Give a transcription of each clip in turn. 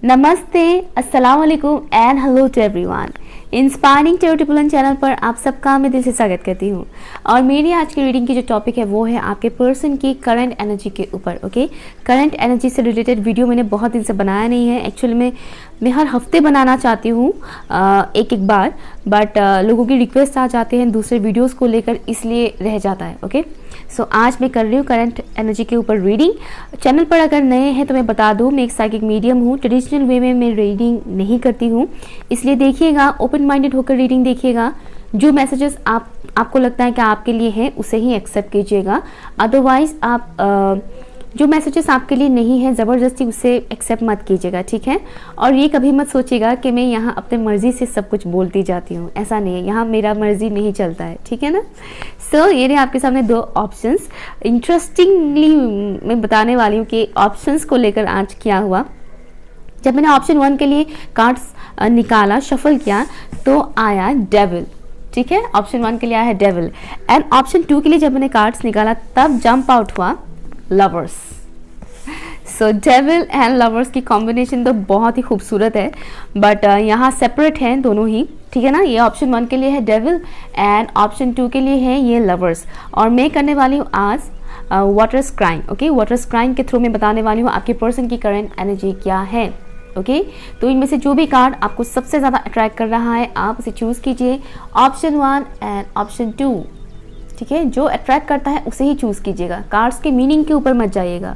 नमस्ते, अस्सलाम वालेकुम and hello to everyone. Inspiring टेरोटिपुलन चैनल पर आप सबका मैं दिल से स्वागत करती हूँ। और मेरी आज की रीडिंग की जो टॉपिक है वो है आपके पर्सन की करंट एनर्जी के ऊपर। ओके, करंट एनर्जी से रिलेटेड वीडियो मैंने बहुत दिन से बनाया नहीं है। एक्चुअली मैं हर हफ्ते बनाना चाहती हूँ एक एक बार, बट लोगों की रिक्वेस्ट आ जाते हैं दूसरे वीडियोज़ को लेकर, इसलिए रह जाता है। ओके, सो आज मैं कर रही हूँ करंट एनर्जी के ऊपर रीडिंग। चैनल पर अगर नए हैं तो मैं बता दूँ, मैं एक साइकिक मीडियम हूँ। ट्रेडिशनल वे में मैं रीडिंग नहीं करती हूँ, इसलिए देखिएगा, ओपन माइंडेड होकर रीडिंग देखिएगा। जो मैसेजेस आपको लगता है कि आपके लिए हैं उसे ही एक्सेप्ट कीजिएगा। अदरवाइज आप जो मैसेजेस आपके लिए नहीं है ज़बरदस्ती उसे एक्सेप्ट मत कीजिएगा, ठीक है। और ये कभी मत सोचिएगा कि मैं यहाँ अपने मर्ज़ी से सब कुछ बोलती जाती हूँ, ऐसा नहीं है। यहाँ मेरा मर्ज़ी नहीं चलता है, ठीक है ना। सो ये रहे आपके सामने दो ऑप्शंस। इंटरेस्टिंगली मैं बताने वाली हूँ कि ऑप्शंस को लेकर आज क्या हुआ। जब मैंने ऑप्शन 1 के लिए कार्ड्स निकाला, शफल किया, तो आया डेविल, ठीक है। ऑप्शन 1 के लिए आया है डेविल। एंड ऑप्शन 2 के लिए जब मैंने कार्ड्स निकाला तब जंप आउट हुआ lovers. So devil and lovers की कॉम्बिनेशन तो बहुत ही खूबसूरत है, बट यहाँ सेपरेट हैं दोनों ही, ठीक है ना। ये ऑप्शन 1 के लिए है डेविल एंड ऑप्शन 2 के लिए है ये लवर्स। और मैं करने वाली हूँ आज वाटर स्क्राइंग। ओके, वाटर स्क्राइंग के थ्रू मैं बताने वाली हूँ आपके पर्सन की करंट एनर्जी क्या है। ओके, तो इनमें से जो भी कार्ड आपको सबसे ज़्यादा अट्रैक्ट कर रहा है आप उसे चूज़ कीजिए, ऑप्शन 1 एंड ऑप्शन 2, ठीक है। जो अट्रैक्ट करता है उसे ही चूज़ कीजिएगा, कार्ड्स के मीनिंग के ऊपर मत जाइएगा।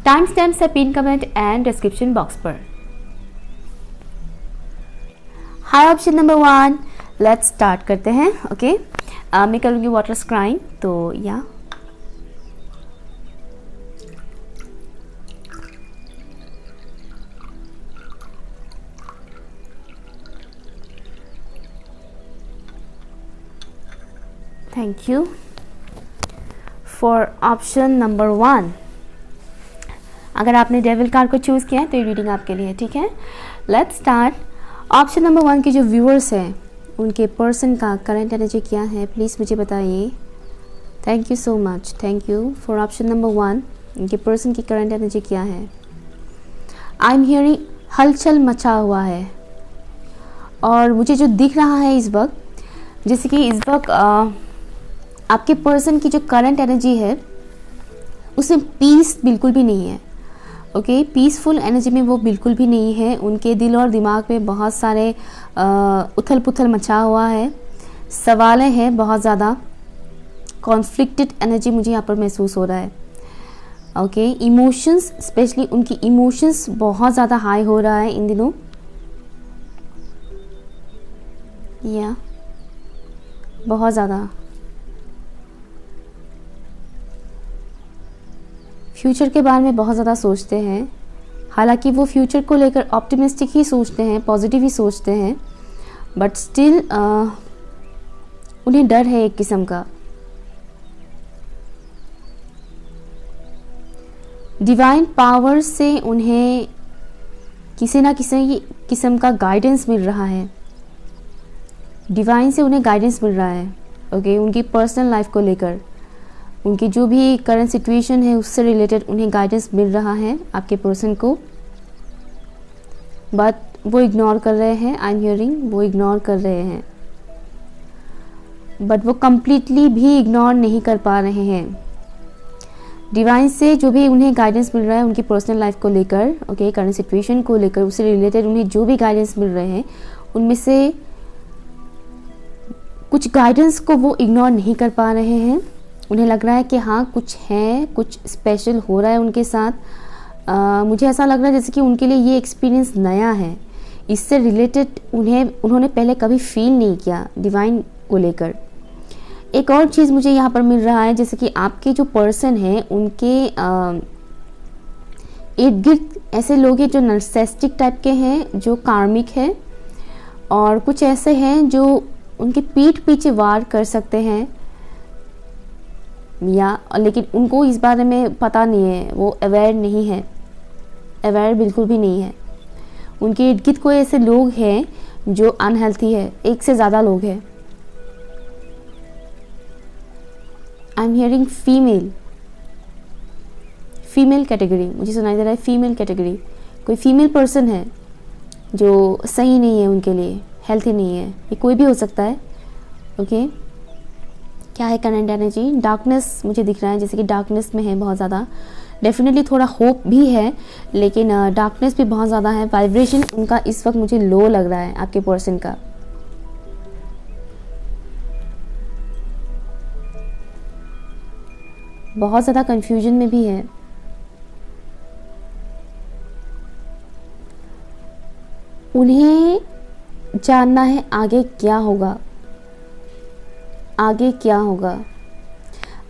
टाइम स्टैम्प्स है pin comment and description box पर। हाय ऑप्शन नंबर 1, लेट्स स्टार्ट करते हैं। ओके, मैं करूँगी वाटर स्क्राइंग, तो या thank you for option number 1। अगर आपने डेविल कार्ड को चूज़ किया है तो ये रीडिंग आपके लिए, ठीक है। Let's start. ऑप्शन नंबर 1 के जो व्यूअर्स हैं उनके पर्सन का करंट एनर्जी क्या है, प्लीज़ मुझे बताइए। Thank you so much, thank you for option number 1। उनके पर्सन की करंट एनर्जी क्या है। आई एम हियरिंग हलचल मचा हुआ है, और मुझे जो दिख रहा है इस वक्त, जैसे कि इस वक्त आपके पर्सन की जो करंट एनर्जी है उसमें पीस बिल्कुल भी नहीं है। ओके, पीसफुल एनर्जी में वो बिल्कुल भी नहीं है। उनके दिल और दिमाग में बहुत सारे उथल पुथल मचा हुआ है, सवालें हैं बहुत ज़्यादा, कॉन्फ्लिक्टेड एनर्जी मुझे यहाँ पर महसूस हो रहा है। ओके, इमोशंस, स्पेशली उनकी इमोशंस बहुत ज़्यादा हाई हो रहा है इन दिनों, या बहुत ज़्यादा। फ्यूचर के बारे में बहुत ज़्यादा सोचते हैं, हालांकि वो फ्यूचर को लेकर ऑप्टिमिस्टिक ही सोचते हैं, पॉजिटिव ही सोचते हैं, बट स्टिल उन्हें डर है एक किस्म का। डिवाइन पावर से उन्हें किसी ना किसी किस्म का गाइडेंस मिल रहा है, डिवाइन से उन्हें गाइडेंस मिल रहा है। ओके, उनकी पर्सनल लाइफ को लेकर, उनकी जो भी करंट सिचुएशन है उससे रिलेटेड उन्हें गाइडेंस मिल रहा है आपके पर्सन को, बट वो इग्नोर कर रहे हैं। आई एम हियरिंग वो इग्नोर कर रहे हैं, बट वो कंप्लीटली भी इग्नोर नहीं कर पा रहे हैं। डिवाइन से जो भी उन्हें गाइडेंस मिल रहा है उनकी पर्सनल लाइफ को लेकर, ओके, करंट सिचुएशन को लेकर, उससे रिलेटेड उन्हें जो भी गाइडेंस मिल रहे हैं उनमें से कुछ गाइडेंस को वो इग्नोर नहीं कर पा रहे हैं। उन्हें लग रहा है कि हाँ कुछ है, कुछ स्पेशल हो रहा है उनके साथ। मुझे ऐसा लग रहा है जैसे कि उनके लिए ये एक्सपीरियंस नया है, इससे रिलेटेड उन्होंने पहले कभी फील नहीं किया डिवाइन को लेकर। एक और चीज़ मुझे यहाँ पर मिल रहा है, जैसे कि आपके जो पर्सन हैं उनके इर्द गिर्द ऐसे लोग हैं जो नर्सिसिस्टिक टाइप के हैं, जो कार्मिक है, और कुछ ऐसे हैं जो उनके पीठ पीछे वार कर सकते हैं, या लेकिन उनको इस बारे में पता नहीं है, वो अवेयर नहीं है, अवेयर बिल्कुल भी नहीं है। उनके इर्द गिर्द कोई ऐसे लोग हैं जो अनहेल्थी है, एक से ज़्यादा लोग हैं। I am hearing female category, मुझे सुनाई दे रहा है फीमेल कैटेगरी, कोई फीमेल पर्सन है जो सही नहीं है उनके लिए, हेल्थी नहीं है। ये कोई भी हो सकता है। ओके, क्या है करंट एनर्जी? डार्कनेस मुझे दिख रहा है, जैसे कि डार्कनेस में है बहुत ज़्यादा। डेफिनेटली थोड़ा होप भी है, लेकिन डार्कनेस भी बहुत ज़्यादा है। वाइब्रेशन उनका इस वक्त मुझे लो लग रहा है, आपके पर्सन का। बहुत ज़्यादा कंफ्यूजन में भी है। उन्हें जानना है आगे क्या होगा, आगे क्या होगा।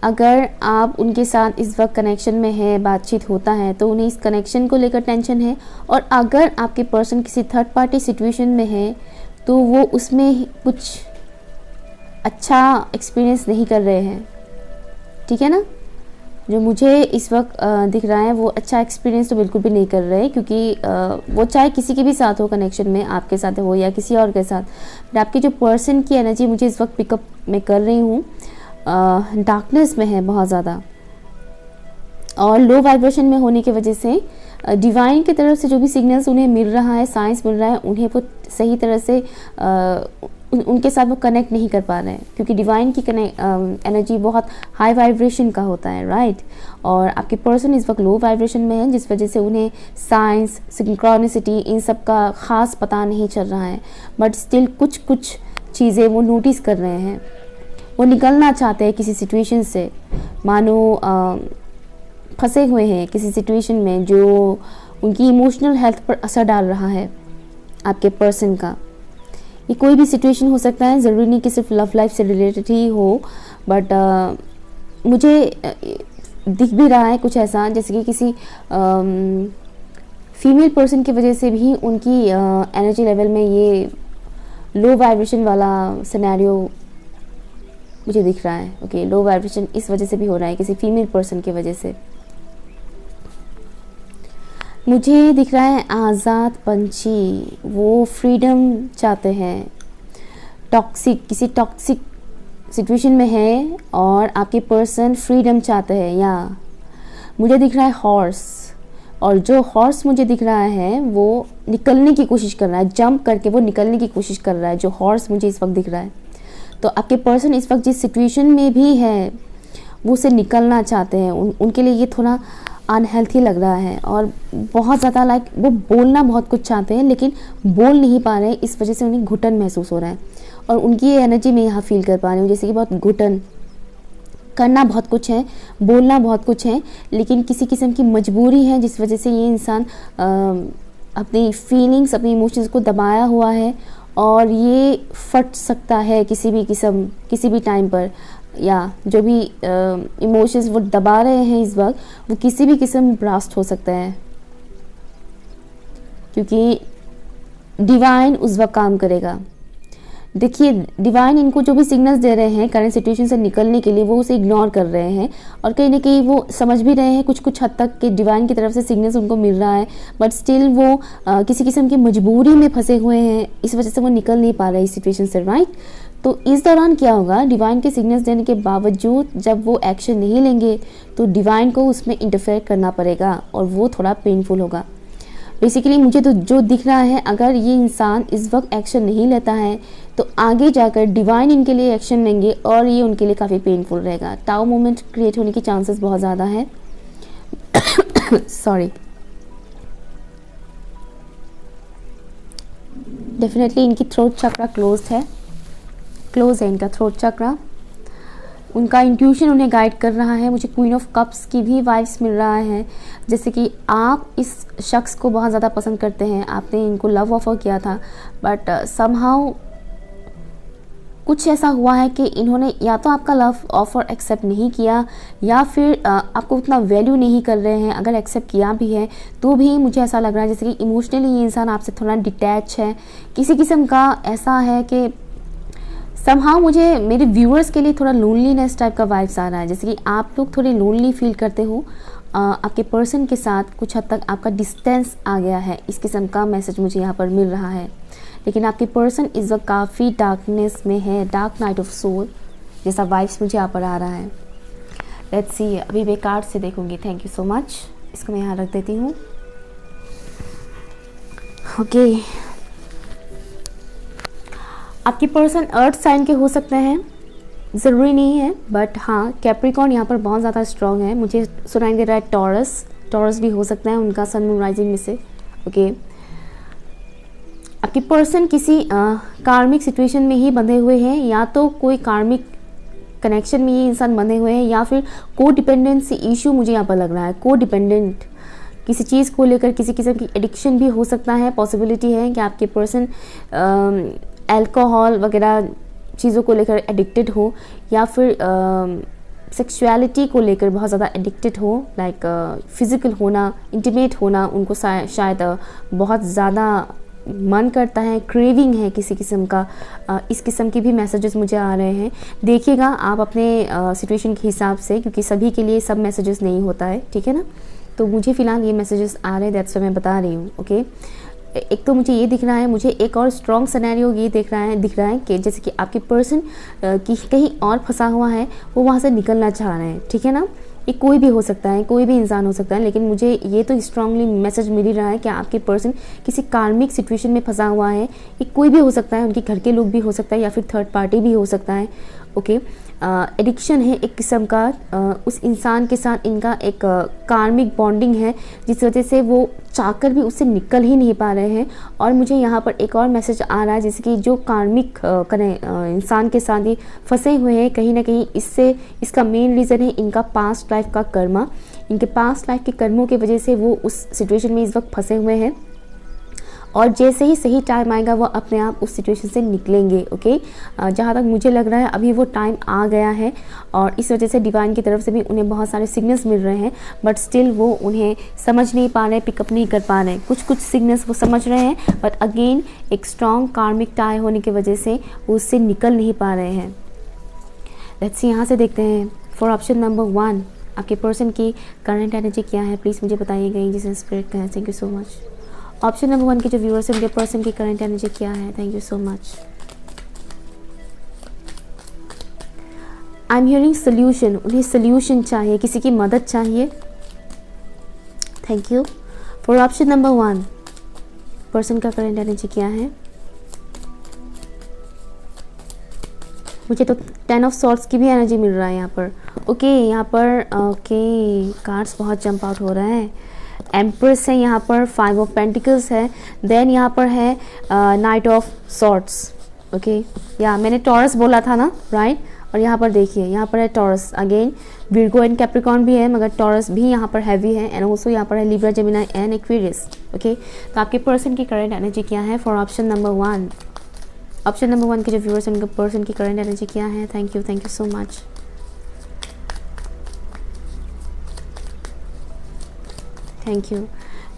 अगर आप उनके साथ इस वक्त कनेक्शन में है, बातचीत होता है, तो उन्हें इस कनेक्शन को लेकर टेंशन है। और अगर आपके पर्सन किसी थर्ड पार्टी सिचुएशन में है, तो वो उसमें कुछ अच्छा एक्सपीरियंस नहीं कर रहे हैं। ठीक है ना? जो मुझे इस वक्त दिख रहा है, वो अच्छा एक्सपीरियंस तो बिल्कुल भी नहीं कर रहे हैं, क्योंकि वो चाहे किसी के भी साथ हो कनेक्शन में, आपके साथ हो या किसी और के साथ। बट आपके जो पर्सन की एनर्जी मुझे इस वक्त पिकअप में कर रही हूँ, डार्कनेस में है बहुत ज़्यादा, और लो वाइब्रेशन में होने की वजह से डिवाइन की तरफ से जो भी सिग्नल्स उन्हें मिल रहा है, साइंस मिल रहा है, उन्हें वो सही तरह से उनके साथ वो कनेक्ट नहीं कर पा रहे हैं, क्योंकि डिवाइन की एनर्जी बहुत हाई वाइब्रेशन का होता है, राइट। और आपके पर्सन इस वक्त लो वाइब्रेशन में है, जिस वजह से उन्हें साइंस, सिंक्रोनिसिटी, इन सब का ख़ास पता नहीं चल रहा है। बट स्टिल कुछ कुछ चीज़ें वो नोटिस कर रहे हैं। वो निकलना चाहते हैं किसी सिचुएशन से, मानो फंसे हुए हैं किसी सिचुएशन में जो उनकी इमोशनल हेल्थ पर असर डाल रहा है आपके पर्सन का। ये कोई भी सिचुएशन हो सकता है, ज़रूरी नहीं कि सिर्फ लव लाइफ से रिलेटेड ही हो। बट मुझे दिख भी रहा है कुछ ऐसा, जैसे कि किसी फीमेल पर्सन की वजह से भी उनकी एनर्जी लेवल में ये लो वाइब्रेशन वाला सिनेरियो मुझे दिख रहा है। ओके, लो वाइब्रेशन इस वजह से भी हो रहा है, किसी फीमेल पर्सन की वजह से। मुझे दिख रहा है आज़ाद पंछी, वो फ्रीडम चाहते हैं। किसी टॉक्सिक सिचुएशन में है और आपके पर्सन फ्रीडम चाहते हैं। या मुझे दिख रहा है हॉर्स, और जो हॉर्स मुझे दिख रहा है वो निकलने की कोशिश कर रहा है, जंप करके वो निकलने की कोशिश कर रहा है। जो हॉर्स मुझे इस वक्त दिख रहा है, तो आपके पर्सन इस वक्त जिस सिचुएशन में भी है वो उसे निकलना चाहते हैं। उनके लिए ये थोड़ा अनहेल्थी लग रहा है, और बहुत ज़्यादा वो बोलना बहुत कुछ चाहते हैं लेकिन बोल नहीं पा रहे हैं, इस वजह से उन्हें घुटन महसूस हो रहा है। और उनकी ये एनर्जी मैं यहाँ फील कर पा रही हूँ, जैसे कि बहुत घुटन, करना बहुत कुछ है, बोलना बहुत कुछ है, लेकिन किसी किस्म की मजबूरी है, जिस वजह से ये इंसान अपनी फीलिंग्स, अपनी इमोशंस को दबाया हुआ है, और ये फट सकता है किसी भी टाइम पर। या जो भी इमोशंस वो दबा रहे हैं इस वक्त, वो किसी भी किस्म ब्लास्ट हो सकता है, क्योंकि डिवाइन उस वक्त काम करेगा। देखिए, डिवाइन इनको जो भी सिग्नल्स दे रहे हैं करंट सिचुएशन से निकलने के लिए, वो उसे इग्नोर कर रहे हैं, और कहीं ना कहीं वो समझ भी रहे हैं कुछ हद तक कि डिवाइन की तरफ से सिग्नल्स उनको मिल रहा है, बट स्टिल वो किसी किस्म की मजबूरी में फंसे हुए हैं, इस वजह से वो निकल नहीं पा रहे इस सिचुएशन से, राइट। तो इस दौरान क्या होगा, डिवाइन के सिग्नल्स देने के बावजूद जब वो एक्शन नहीं लेंगे, तो डिवाइन को उसमें इंटरफेयर करना पड़ेगा, और वो थोड़ा पेनफुल होगा। बेसिकली मुझे तो जो दिख रहा है, अगर ये इंसान इस वक्त एक्शन नहीं लेता है, तो आगे जाकर डिवाइन इनके लिए एक्शन लेंगे, और ये उनके लिए काफ़ी पेनफुल रहेगा। टाउ मोमेंट क्रिएट होने की चांसेस बहुत ज़्यादा है। सॉरी। डेफिनेटली इनकी थ्रोट चक्रा क्लोज है इनका थ्रोट चक्रा। उनका इंट्यूशन उन्हें गाइड कर रहा है। मुझे क्वीन ऑफ कप्स की भी वाइब्स मिल रहा है, जैसे कि आप इस शख्स को बहुत ज़्यादा पसंद करते हैं, आपने इनको लव ऑफर किया था, बट समहाउ कुछ ऐसा हुआ है कि इन्होंने या तो आपका लव ऑफर एक्सेप्ट नहीं किया, या फिर आपको उतना वैल्यू नहीं कर रहे हैं। अगर एक्सेप्ट किया भी है तो भी मुझे ऐसा लग रहा है जैसे कि इमोशनली ये इंसान आपसे थोड़ा डिटैच है, किसी किस्म का ऐसा है कि समहाउ मुझे मेरे व्यूअर्स के लिए थोड़ा लोनलीनेस टाइप का वाइब्स आ रहा है, जैसे कि आप लोग थोड़े लोनली फील करते हो। आपके पर्सन के साथ कुछ हद तक आपका डिस्टेंस आ गया है, इस किस्म का मैसेज मुझे यहाँ पर मिल रहा है। लेकिन आपके पर्सन इस वक्त काफ़ी डार्कनेस में है, डार्क नाइट ऑफ सोल जैसा वाइब्स मुझे यहाँ पर आ रहा है। लेट्स सी, अभी मैं कार्ड से देखूंगी। Thank you so much. इसको मैं यहाँ रख देती हूँ। ओके, आपके पर्सन अर्थ साइन के हो सकते हैं, ज़रूरी नहीं है, बट हाँ कैप्रिकॉर्न यहाँ पर बहुत ज़्यादा स्ट्रॉन्ग है। मुझे सुनाई दे रहा है टॉरस भी हो सकता है उनका सन मून राइजिंग में से। ओके, आपके पर्सन किसी कार्मिक सिचुएशन में ही बंधे हुए हैं, या तो कोई कार्मिक कनेक्शन में ये इंसान बंधे हुए हैं, या फिर को डिपेंडेंसी इशू मुझे यहाँ पर लग रहा है। को डिपेंडेंट किसी चीज़ को लेकर किसी किस्म की एडिक्शन भी हो सकता है। पॉसिबिलिटी है कि आपके पर्सन अल्कोहल वगैरह चीज़ों को लेकर एडिक्टेड हो, या फिर सेक्सुअलिटी को लेकर बहुत ज़्यादा एडिक्टेड हो, लाइक फिज़िकल होना, इंटीमेट होना उनको शायद बहुत ज़्यादा मन करता है, क्रेविंग है किसी किस्म का। इस किस्म की भी मैसेजेस मुझे आ रहे हैं। देखिएगा आप अपने सिचुएशन के हिसाब से, क्योंकि सभी के लिए सब मैसेजेस नहीं होता है, ठीक है ना। तो मुझे फ़िलहाल ये मैसेजेस आ रहे हैं, दैट्स व्हाई मैं बता रही हूँ। ओके, एक तो मुझे ये दिख रहा है, मुझे एक और स्ट्रॉन्ग सिनेरियो ये दिख रहा है कि जैसे कि आपके पर्सन की कहीं और फंसा हुआ है, वो वहाँ से निकलना चाह रहे हैं, ठीक है ना। ये कोई भी हो सकता है, कोई भी इंसान हो सकता है, लेकिन मुझे ये तो स्ट्रांगली मैसेज मिल ही रहा है कि आपके पर्सन किसी कार्मिक सिचुएशन में फंसा हुआ है। ये कोई भी हो सकता है, उनके घर के लोग भी हो सकता है, या फिर थर्ड पार्टी भी हो सकता है। ओके, एडिक्शन है एक किस्म का, उस इंसान के साथ इनका एक कार्मिक बॉन्डिंग है, जिस वजह से वो चाहकर भी उससे निकल ही नहीं पा रहे हैं। और मुझे यहाँ पर एक और मैसेज आ रहा है, जैसे कि जो कार्मिक इंसान के साथ ये फंसे हुए हैं, कहीं ना कहीं इसका मेन रीज़न है इनका पास्ट लाइफ का कर्मा। इनके पास्ट लाइफ के कर्मों की वजह से वो उस सिचुएशन में इस वक्त फंसे हुए हैं, और जैसे ही सही टाइम आएगा वो अपने आप उस सिचुएशन से निकलेंगे। ओके, जहाँ तक मुझे लग रहा है अभी वो टाइम आ गया है, और इस वजह से डिवाइन की तरफ से भी उन्हें बहुत सारे सिग्नल्स मिल रहे हैं, बट स्टिल वो उन्हें समझ नहीं पा रहे, पिकअप नहीं कर पा रहे। कुछ सिग्नल्स वो समझ रहे हैं, बट अगेन एक स्ट्रॉन्ग कार्मिक टाई होने की वजह से वो उससे निकल नहीं पा रहे हैं। लेट्स सी, यहाँ से देखते हैं फॉर ऑप्शन नंबर 1 आपके पर्सन की करंट एनर्जी क्या है, प्लीज़ मुझे बताइएगा जिसे स्पिरिट का है। Thank you so much. Option number 1 के जो व्यूअर्स हैं उनके पर्सन की करंट एनर्जी क्या है, thank you so much. I am hearing solution, उन्हें सोल्यूशन चाहिए, किसी की मदद चाहिए। Thank you. For option number 1 person का करंट एनर्जी क्या है। मुझे तो 10 ऑफ सॉर्ड्स की भी एनर्जी मिल रहा है यहाँ पर। ओके, यहाँ पर ओके कार्ड्स बहुत जंप आउट हो रहा है। एम्प्रेस है यहाँ पर, 5 ऑफ पेंटिकल्स है, देन यहाँ पर है नाइट ऑफ सॉर्ड्स। ओके, या मैंने टॉरस बोला था ना, राइट। और यहाँ पर देखिए, यहाँ पर है taurus, again Virgo and Capricorn भी है, मगर टॉरस भी यहाँ पर हैवी है, एंड ऑल्सो यहाँ पर है Libra, Gemini and Aquarius. Okay, तो आपके पर्सन की करंट एनर्जी क्या है for option number 1। Option number 1 के जो व्यूअर्स हैं उनके पर्सन की करंट एनर्जी क्या है। Thank you so much. Thank you.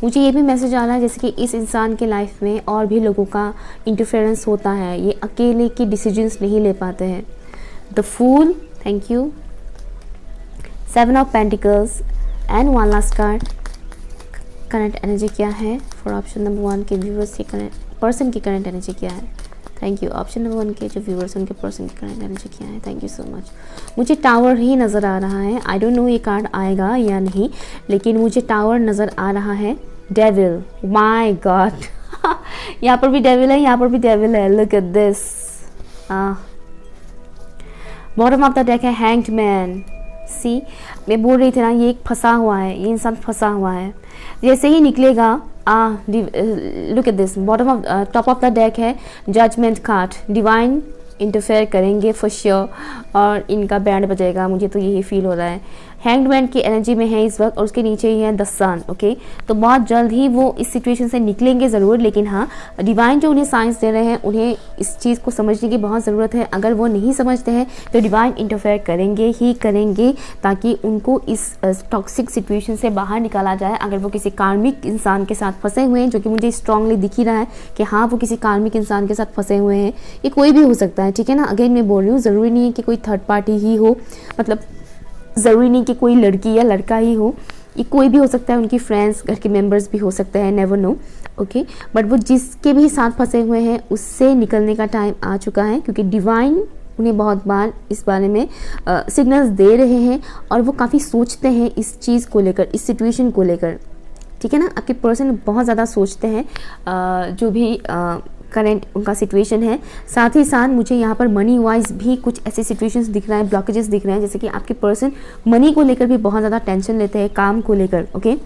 मुझे ये भी मैसेज आ रहा है जैसे कि इस इंसान के लाइफ में और भी लोगों का इंटरफेरेंस होता है, ये अकेले की डिसीजंस नहीं ले पाते हैं। The fool, thank you. 7 of pentacles and 1 last card. Current energy क्या है फॉर ऑप्शन नंबर 1 के व्यूअर्स की पर्सन की करंट एनर्जी क्या है। Thank you. ऑप्शन नंबर 1 के जो व्यूअर्स उनके पर्सन की करंट एनर्जी क्या है। Thank you so much. मुझे टावर ही नज़र आ रहा है, आई डोंट नो ये कार्ड आएगा या नहीं, लेकिन मुझे टावर नज़र आ रहा है। डेविल, माय गॉड यहाँ पर भी डेविल है, यहाँ पर भी डेविल है। Look at this. Bottom of the deck है हैंग्ड मैन। सी, मैं बोल रही थी ना, ये एक फंसा हुआ है, ये इंसान फंसा हुआ है, जैसे ही निकलेगा। Look at this, bottom of top of the deck है जजमेंट कार्ड। डिवाइन इंटरफेयर करेंगे फॉर श्योर, और इनका बैंड बजेगा, मुझे तो यही फील हो रहा है। हैंग्ड मैन की एनर्जी में है इस वक्त, और उसके नीचे ही है द सन। ओके, तो बहुत जल्द ही वो इस सिचुएशन से निकलेंगे ज़रूर, लेकिन हाँ डिवाइन जो उन्हें साइंस दे रहे हैं, उन्हें इस चीज़ को समझने की बहुत ज़रूरत है। अगर वो नहीं समझते हैं तो डिवाइन इंटरफेयर करेंगे ही करेंगे, ताकि उनको इस टॉक्सिक सिचुएशन से बाहर निकाला जाए। अगर वो किसी कार्मिक इंसान के साथ फंसे हुए हैं, जो कि मुझे स्ट्रांगली दिख ही रहा है कि हाँ वो किसी कार्मिक इंसान के साथ फंसे हुए हैं, ये कोई भी हो सकता है, ठीक है ना। अगेन मैं बोल रही हूँ, ज़रूरी नहीं है कि कोई थर्ड पार्टी ही हो, मतलब ज़रूरी नहीं कि कोई लड़की या लड़का ही हो, ये कोई भी हो सकता है, उनकी फ्रेंड्स, घर के मेंबर्स भी हो सकते हैं, नेवर नो। ओके, बट वो जिसके भी साथ फंसे हुए हैं उससे निकलने का टाइम आ चुका है, क्योंकि डिवाइन उन्हें बहुत बार इस बारे में सिग्नल्स दे रहे हैं, और वो काफ़ी सोचते हैं इस चीज़ को लेकर, इस सिचुएशन को लेकर, ठीक है ना। आपके पर्सन बहुत ज़्यादा सोचते हैं, जो भी करेंट उनका सिचुएशन है। साथ ही साथ मुझे यहाँ पर मनी वाइज भी कुछ ऐसे सिचुएशंस दिख रहे हैं, ब्लॉकेजेस दिख रहे हैं, जैसे कि आपके पर्सन मनी को लेकर भी बहुत ज़्यादा टेंशन लेते हैं, काम को लेकर। ओके,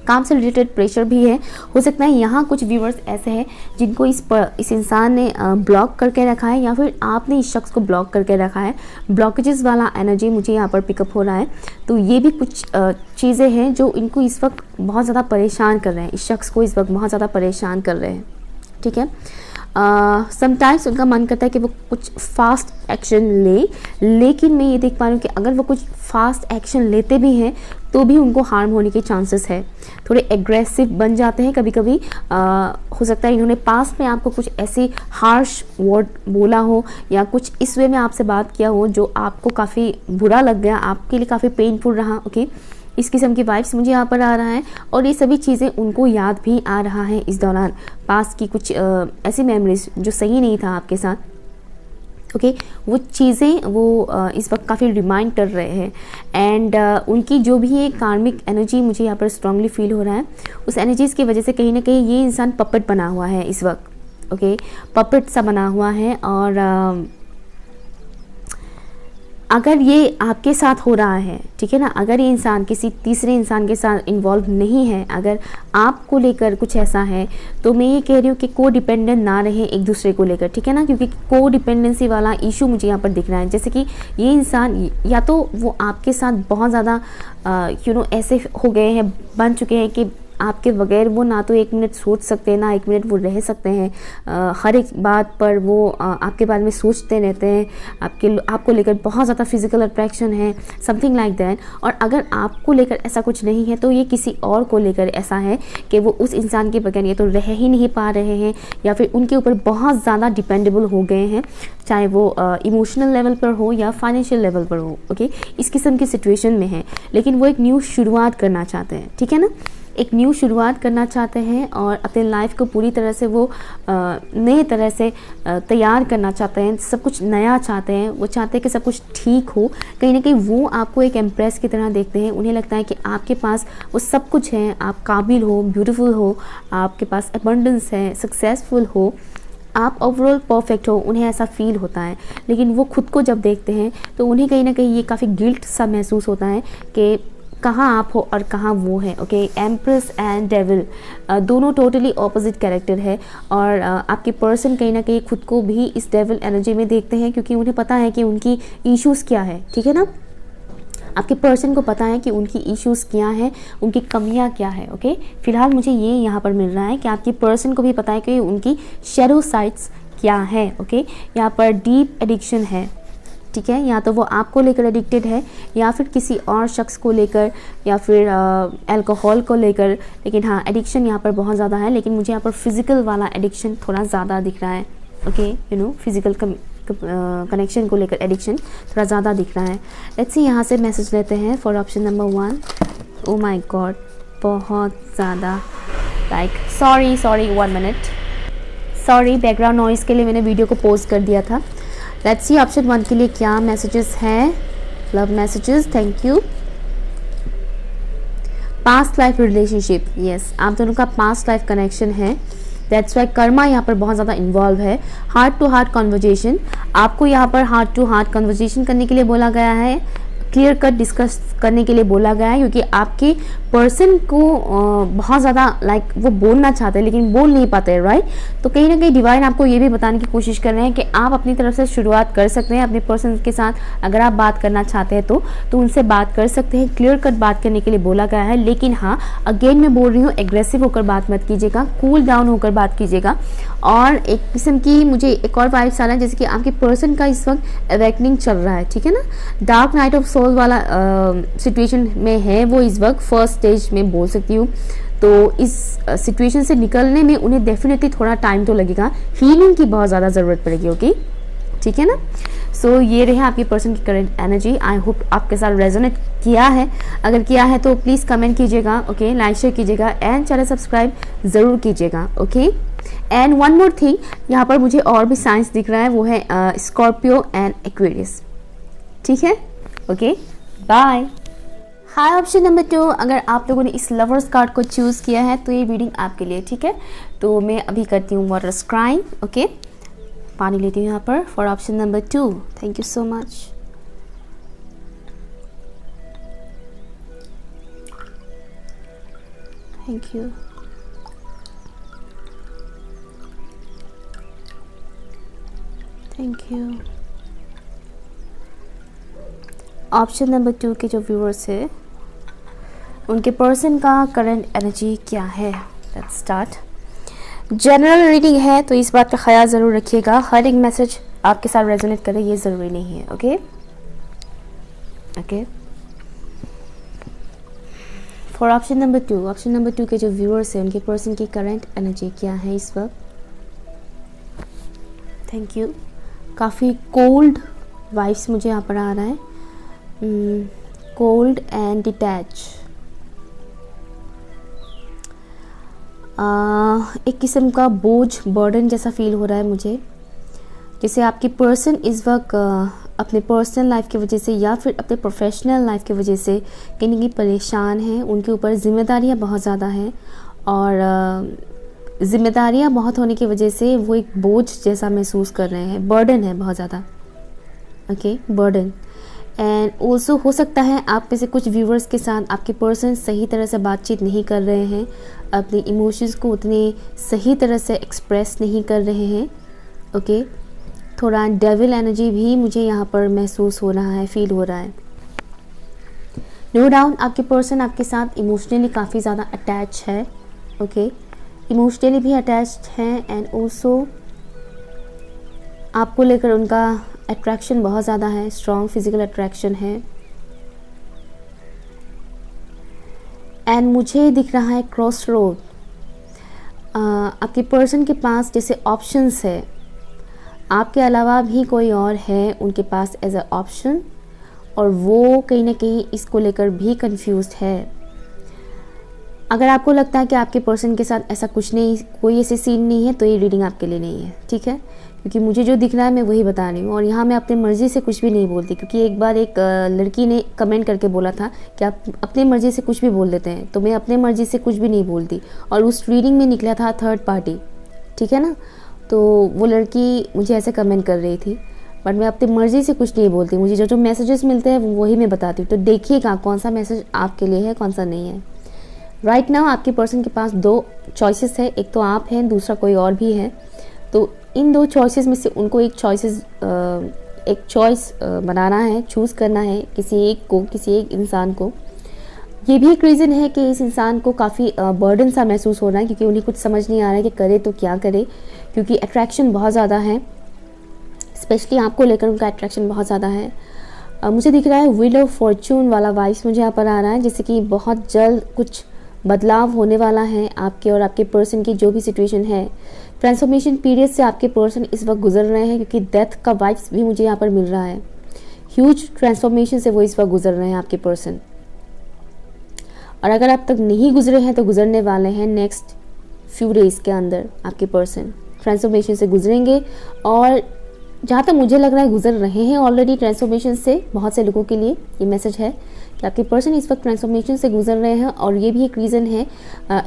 काम से रिलेटेड प्रेशर भी है। हो सकता है यहाँ कुछ व्यूवर्स ऐसे हैं जिनको इस इंसान ने ब्लॉक करके रखा है, या फिर आपने इस शख्स को ब्लॉक करके रखा है। ब्लॉकेजेस वाला एनर्जी मुझे यहाँ पर पिकअप हो रहा है। तो ये भी कुछ चीज़ें हैं जो इनको इस वक्त बहुत ज़्यादा परेशान कर रहे हैं, इस शख्स को इस वक्त बहुत ज़्यादा परेशान कर रहे हैं। ठीक है, समटाइम्स उनका मन करता है कि वो कुछ फास्ट एक्शन ले, लेकिन मैं ये देख पा रही हूँ कि अगर वो कुछ फास्ट एक्शन लेते भी हैं तो भी उनको हार्म होने के चांसेस है। थोड़े एग्रेसिव बन जाते हैं कभी कभी। हो सकता है इन्होंने पास्ट में आपको कुछ ऐसे हार्श वर्ड बोला हो या कुछ इस वे में आपसे बात किया हो जो आपको काफ़ी बुरा लग गया, आपके लिए काफ़ी पेनफुल रहा। ओके, इस किस्म की वाइब्स मुझे यहाँ पर आ रहा है, और ये सभी चीज़ें उनको याद भी आ रहा है इस दौरान। पास्ट की कुछ ऐसी मेमोरीज जो सही नहीं था आपके साथ। ओके, वो चीज़ें वो इस वक्त काफ़ी रिमाइंड कर रहे हैं। एंड उनकी जो भी एक कार्मिक एनर्जी मुझे यहाँ पर स्ट्रांगली फील हो रहा है, उस एनर्जीज़ की वजह से कहीं ना कहीं ये इंसान पपेट बना हुआ है इस वक्त। ओके, पपेट सा बना हुआ है। और अगर ये आपके साथ हो रहा है, ठीक है ना, अगर ये इंसान किसी तीसरे इंसान के साथ इन्वॉल्व नहीं है, अगर आपको लेकर कुछ ऐसा है, तो मैं ये कह रही हूँ कि को डिपेंडेंट ना रहे एक दूसरे को लेकर। ठीक है ना, क्योंकि को डिपेंडेंसी वाला इशू मुझे यहाँ पर दिख रहा है। जैसे कि ये इंसान या तो वो आपके साथ बहुत ज़्यादा ऐसे हो गए हैं, बन चुके हैं कि आपके बगैर वो ना तो एक मिनट सोच सकते हैं, ना एक मिनट वो रह सकते हैं। हर एक बात पर वो आपके बारे में सोचते रहते हैं, आपको लेकर बहुत ज़्यादा फिजिकल अट्रैक्शन है, समथिंग लाइक दैट। और अगर आपको लेकर ऐसा कुछ नहीं है तो ये किसी और को लेकर ऐसा है कि वो उस इंसान के बगैर या तो रह ही नहीं पा रहे हैं, या फिर उनके ऊपर बहुत ज़्यादा डिपेंडेबल हो गए हैं, चाहे वो इमोशनल लेवल पर हो या फाइनेंशियल लेवल पर हो। ओके, इस किस्म की सिचुएशन में है, लेकिन वो एक न्यू शुरुआत करना चाहते हैं। ठीक है ना, एक न्यू शुरुआत करना चाहते हैं और अपने लाइफ को पूरी तरह से वो नए तरह से तैयार करना चाहते हैं, सब कुछ नया चाहते हैं। वो चाहते हैं कि सब कुछ ठीक हो। कहीं ना कहीं वो आपको एक एम्प्रेस की तरह देखते हैं। उन्हें लगता है कि आपके पास वो सब कुछ है, आप काबिल हो, ब्यूटीफुल हो, आपके पास अबंडेंस है, सक्सेसफुल हो, आप ओवरऑल परफेक्ट हो। उन्हें ऐसा फील होता है, लेकिन वो खुद को जब देखते हैं तो उन्हें कहीं ना कहीं ये काफ़ी गिल्ट सा महसूस होता है कि कहाँ आप हो और कहाँ वो है। ओके, एम्प्रेस एंड डेविल दोनों टोटली ऑपोजिट कैरेक्टर है, और आपके पर्सन कहीं ना कहीं खुद को भी इस डेविल एनर्जी में देखते हैं, क्योंकि उन्हें पता है कि उनकी इश्यूज़ क्या है। ठीक है ना, आपके पर्सन को पता है कि उनकी इश्यूज़ क्या है, उनकी कमियां क्या है। ओके, फिलहाल मुझे ये यहाँ पर मिल रहा है कि आपके पर्सन को भी पता है कि उनकी शैडो साइड्स क्या है। ओके, यहाँ पर डीप एडिक्शन है। ठीक है, या तो वो आपको लेकर एडिक्टेड है, या फिर किसी और शख्स को लेकर, या फिर अल्कोहल को लेकर। लेकिन हाँ, एडिक्शन यहाँ पर बहुत ज़्यादा है, लेकिन मुझे यहाँ पर फिज़िकल वाला एडिक्शन थोड़ा ज़्यादा दिख रहा है। ओके, फिज़िकल कनेक्शन को लेकर एडिक्शन थोड़ा ज़्यादा दिख रहा है। लेट्स सी, यहाँ से मैसेज लेते हैं for option number 1। Oh my God, बहुत ज़्यादा sorry 1 minute, sorry background noise के लिए मैंने वीडियो को पॉज कर दिया था। लेट्स सी ऑप्शन 1 के लिए क्या मैसेजेस हैं। Love messages, thank you. Past life relationship, yes, आप दोनों का पास्ट लाइफ कनेक्शन है। दैट्स वाई कर्मा यहाँ पर बहुत ज़्यादा इन्वॉल्व है। हार्ट टू हार्ट कन्वर्जेशन, आपको यहाँ पर हार्ट टू हार्ट कन्वर्जेशन करने के लिए बोला गया है, क्लियर कट डिस्कस करने के लिए बोला गया है, क्योंकि आपके पर्सन को बहुत ज़्यादा वो बोलना चाहते हैं लेकिन बोल नहीं पाते हैं, राइट। तो कहीं ना कहीं डिवाइन आपको ये भी बताने की कोशिश कर रहे हैं कि आप अपनी तरफ से शुरुआत कर सकते हैं अपने पर्सन के साथ। अगर आप बात करना चाहते हैं तो उनसे बात कर सकते हैं। क्लियर कट बात करने के लिए बोला गया है, लेकिन हाँ, अगेन मैं बोल रही हूँ, एग्रेसिव होकर बात मत कीजिएगा, कूल डाउन होकर बात कीजिएगा। और एक किस्म की मुझे एक और वाइब्स आ रहा है, जैसे कि आपके पर्सन का इस वक्त अवेकनिंग चल रहा है। ठीक है ना, डार्क नाइट ऑफ सोल वाला सिचुएशन में है वो इस वक्त, फर्स्ट स्टेज में बोल सकती हूँ। तो इस सिचुएशन से निकलने में उन्हें डेफिनेटली थोड़ा टाइम तो लगेगा, हीलिंग की बहुत ज़्यादा ज़रूरत पड़ेगी। ओके, ठीक है ना। सो ये रहे आपकी पर्सन की करंट एनर्जी। आई होप आपके साथ रेजोनेट किया है। अगर किया है तो प्लीज़ कमेंट कीजिएगा, ओके, लाइक शेयर कीजिएगा एंड चैनल सब्सक्राइब ज़रूर कीजिएगा। Okay, and one more thing, यहाँ पर मुझे और भी साइंस दिख रहा है, वो है स्कॉर्पियो एंड एक्वेरियस। ठीक है, ओके, बाय। हाय ऑप्शन नंबर 2, अगर आप लोगों ने इस लवर्स कार्ड को चूज़ किया है तो ये रीडिंग आपके लिए, ठीक है। तो मैं अभी करती हूँ वाटर स्क्राइंग, ओके। पानी लेती हूँ यहाँ पर for option number 2। Thank you so much. Thank you. Thank you. Option number 2 के जो व्यूअर्स है उनके पर्सन का करंट एनर्जी क्या है। Let's start. जनरल रीडिंग है तो इस बात का ख्याल ज़रूर रखिएगा, हर एक मैसेज आपके साथ रेजोनेट करे ये ज़रूरी नहीं है, okay okay. For option number 2, option number 2 के जो व्यूअर्स हैं उनके पर्सन की करंट एनर्जी क्या है इस वक्त। Thank you. काफ़ी कोल्ड वाइब्स मुझे यहाँ पर आ रहा है, कोल्ड एंड डिटैच। एक किस्म का बोझ, बर्डन जैसा फील हो रहा है मुझे, जैसे आपकी पर्सन इस वक्त अपने पर्सनल लाइफ की वजह से या फिर अपने प्रोफेशनल लाइफ की वजह से कहीं ना कहीं परेशान हैं। उनके ऊपर जिम्मेदारियां बहुत ज़्यादा हैं और जिम्मेदारियां बहुत होने की वजह से वो एक बोझ जैसा महसूस कर रहे हैं, बर्डन है बहुत ज़्यादा, ओके, बर्डन। एंड ऑल्सो हो सकता है आप में से कुछ व्यूवर्स के साथ आपके पर्सन सही तरह से बातचीत नहीं कर रहे हैं, अपने इमोशंस को उतने सही तरह से एक्सप्रेस नहीं कर रहे हैं, ओके। थोड़ा डेविल एनर्जी भी मुझे यहाँ पर महसूस हो रहा है, फील हो रहा है। नो डाउट आपके पर्सन आपके साथ इमोशनली काफ़ी ज़्यादा अटैच है, ओके, इमोशनली भी अटैच्ड हैं एंड ऑल्सो आपको लेकर उनका अट्रैक्शन बहुत ज़्यादा है, स्ट्रॉन्ग फिजिकल अट्रैक्शन है। एंड मुझे दिख रहा है क्रॉस रोड। आपके पर्सन के पास जैसे ऑप्शंस है, आपके अलावा भी कोई और है उनके पास एज अ ऑप्शन, और वो कहीं ना कहीं इसको लेकर भी कंफ्यूज्ड है। अगर आपको लगता है कि आपके पर्सन के साथ ऐसा कुछ नहीं, कोई ऐसे सीन नहीं है, तो ये रीडिंग आपके लिए नहीं है, ठीक है, क्योंकि मुझे जो दिख रहा है मैं वही बता रही हूँ। और यहाँ मैं अपनी मर्ज़ी से कुछ भी नहीं बोलती, क्योंकि एक बार एक लड़की ने कमेंट करके बोला था कि आप अपनी मर्ज़ी से कुछ भी बोल देते हैं, तो मैं अपने मर्ज़ी से कुछ भी नहीं बोलती। और उस रीडिंग में निकला था थर्ड पार्टी, ठीक है ना, तो वो लड़की मुझे ऐसे कमेंट कर रही थी, बट मैं अपनी मर्ज़ी से कुछ नहीं बोलती। मुझे जो जो मैसेजेस मिलते हैं वही मैं बताती हूँ। तो देखिएगा कौन सा मैसेज आपके लिए है, कौन सा नहीं है। राइट नाउ आपके पर्सन के पास 2 चॉइसेस है, एक तो आप हैं, दूसरा कोई और भी है। तो इन 2 चॉइसेस में से उनको एक चॉइस बनाना है, चूज़ करना है किसी एक को, किसी एक इंसान को। ये भी एक रीज़न है कि इस इंसान को काफ़ी बर्डन सा महसूस हो रहा है, क्योंकि उन्हें कुछ समझ नहीं आ रहा है कि करे तो क्या करे, क्योंकि अट्रैक्शन बहुत ज़्यादा है, स्पेशली आपको लेकर उनका अट्रैक्शन बहुत ज़्यादा है। मुझे दिख रहा है व्हील ऑफ फॉर्चून वाला वाइब्स मुझे यहाँ पर आ रहा है, जैसे कि बहुत जल्द कुछ बदलाव होने वाला है आपके और आपके पर्सन की जो भी सिचुएशन है। ट्रांसफॉर्मेशन पीरियड से आपके पर्सन इस वक्त गुजर रहे हैं, क्योंकि डेथ का वाइब्स भी मुझे यहाँ पर मिल रहा है। ह्यूज ट्रांसफॉर्मेशन से वो इस वक्त गुजर रहे हैं आपके पर्सन, और अगर आप तक नहीं गुजरे हैं तो गुजरने वाले हैं नेक्स्ट फ्यू डेज़ के अंदर। आपके पर्सन ट्रांसफॉर्मेशन से गुजरेंगे, और जहाँ तक मुझे लग रहा है गुजर रहे हैं ऑलरेडी ट्रांसफॉर्मेशन से। बहुत से लोगों के लिए ये मैसेज है कि आपके पर्सन इस वक्त ट्रांसफॉर्मेशन से गुजर रहे हैं, और ये भी एक रीज़न है,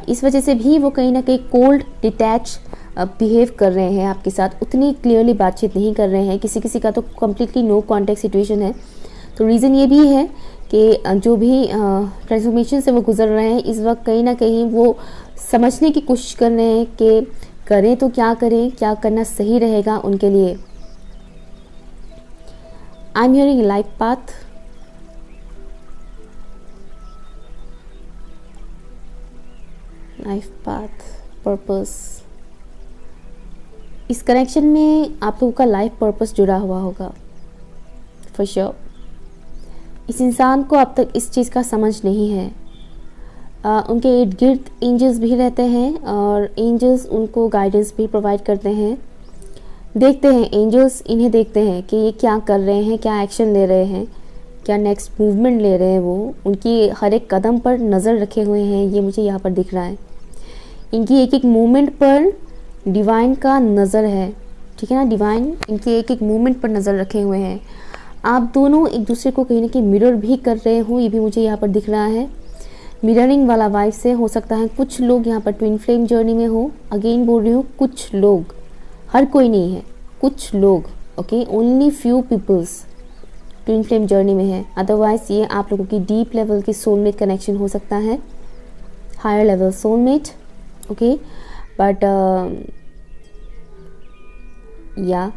इस वजह से भी वो कहीं ना कहीं कोल्ड डिटैच बिहेव कर रहे हैं आपके साथ, उतनी क्लियरली बातचीत नहीं कर रहे हैं। किसी किसी का तो कम्प्लीटली नो कॉन्टेक्ट सिचुएशन है। तो रीज़न ये भी है कि जो भी ट्रांसफॉर्मेशन से वो गुजर रहे हैं इस वक्त कहीं ना कहीं वो समझने की कोशिश कर रहे हैं कि करें तो क्या करें, क्या करना सही रहेगा उनके लिए। I am hearing life path, life path, purpose. इस कनेक्शन में आप लोगों का लाइफ पर्पस जुड़ा हुआ होगा फॉर श्योर। इस इंसान को अब तक इस चीज़ का समझ नहीं है। उनके इर्द गिर्द एंजल्स भी रहते हैं, और एंजल्स उनको गाइडेंस भी प्रोवाइड करते हैं। देखते हैं एंजल्स, इन्हें देखते हैं कि ये क्या कर रहे हैं, क्या एक्शन ले रहे हैं, क्या नेक्स्ट मूवमेंट ले रहे हैं। वो उनकी हर एक कदम पर नज़र रखे हुए हैं, ये मुझे यहाँ पर दिख रहा है। इनकी एक एक मूवमेंट पर डिवाइन का नज़र है, ठीक है ना, डिवाइन इनके एक एक मूवमेंट पर नज़र रखे हुए हैं। आप दोनों एक दूसरे को कहीं ना कहीं मिरर भी कर रहे हो, ये भी मुझे यहाँ पर दिख रहा है। मिररिंग वाला वाइब से हो सकता है कुछ लोग यहाँ पर ट्विन फ्लेम जर्नी में हो। अगेन बोल रही हूँ, कुछ लोग, हर कोई नहीं है, कुछ लोग, okay, only few peoples twin flame journey में है। अदरवाइज ये आप लोगों की डीप लेवल की सोलमेट कनेक्शन हो सकता है, higher level soulmate, okay. But या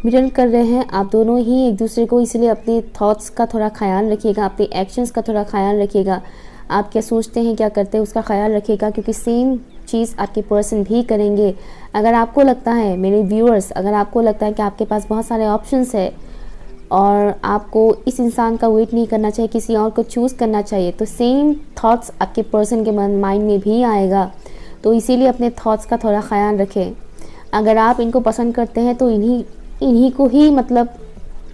मिरर कर रहे हैं आप दोनों ही एक दूसरे को, इसलिए अपने थॉट्स का थोड़ा ख्याल रखिएगा, अपने एक्शंस का थोड़ा ख्याल रखिएगा। आप क्या सोचते हैं, क्या करते हैं, उसका ख्याल रखिएगा, क्योंकि सेम चीज़ आपके पर्सन भी करेंगे। अगर आपको लगता है, मेरे व्यूअर्स, अगर आपको लगता है कि आपके पास बहुत सारे ऑप्शंस है और आपको इस इंसान का वेट नहीं करना चाहिए, किसी और को चूज़ करना चाहिए, तो सेम थॉट्स आपके पर्सन के माइंड में भी आएगा। तो इसीलिए अपने थॉट्स का थोड़ा ख्याल रखें। अगर आप इनको पसंद करते हैं तो इन्हीं को ही, मतलब